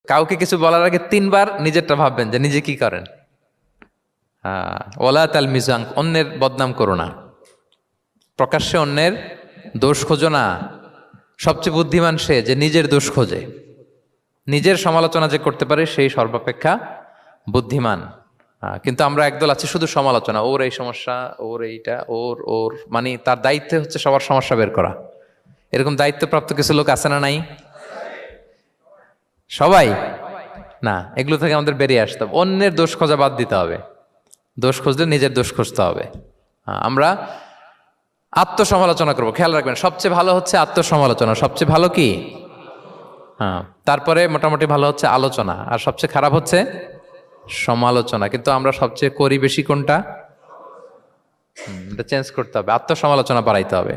কাউকে কিছু বলার আগে 3 বার নিজেরটা ভাববেন যে নিজে কি করেন। হ্যাঁ, ওলা তাল মিজাং, অন্যের বদনাম করো না, প্রকাশ্যে অন্যের দোষ খোঁজো না। সবচেয়ে বুদ্ধিমান সে যে নিজের দোষ খোঁজে। নিজের সমালোচনা যে করতে পারে সেই সর্বাপেক্ষা বুদ্ধিমান। কিন্তু আমরা একদল আছি শুধু সমালোচনা, ওর এই সমস্যা, ওর এইটা, ওর ওর মানে তার দায়িত্ব হচ্ছে সবার সমস্যা বের করা। এরকম দায়িত্বপ্রাপ্ত কিছু লোক আছে না নাই? সবাই না, এগুলো থেকে আমাদের বেরিয়ে আসতে হবে। অন্যের দোষ খোঁজা বাদ দিতে হবে। দোষ খুঁজলে নিজের দোষ খুঁজতে হবে। আমরা আত্মসমালোচনা করবো। খেয়াল রাখবেন, সবচেয়ে ভালো হচ্ছে আত্মসমালোচনা। সবচেয়ে ভালো কি? হ্যাঁ, তারপরে মোটামুটি ভালো হচ্ছে আলোচনা, আর সবচেয়ে খারাপ হচ্ছে সমালোচনা। কিন্তু আমরা সবচেয়ে করি বেশি কোনটা? এটা চেঞ্জ করতে হবে, আত্মসমালোচনা বাড়াইতে হবে।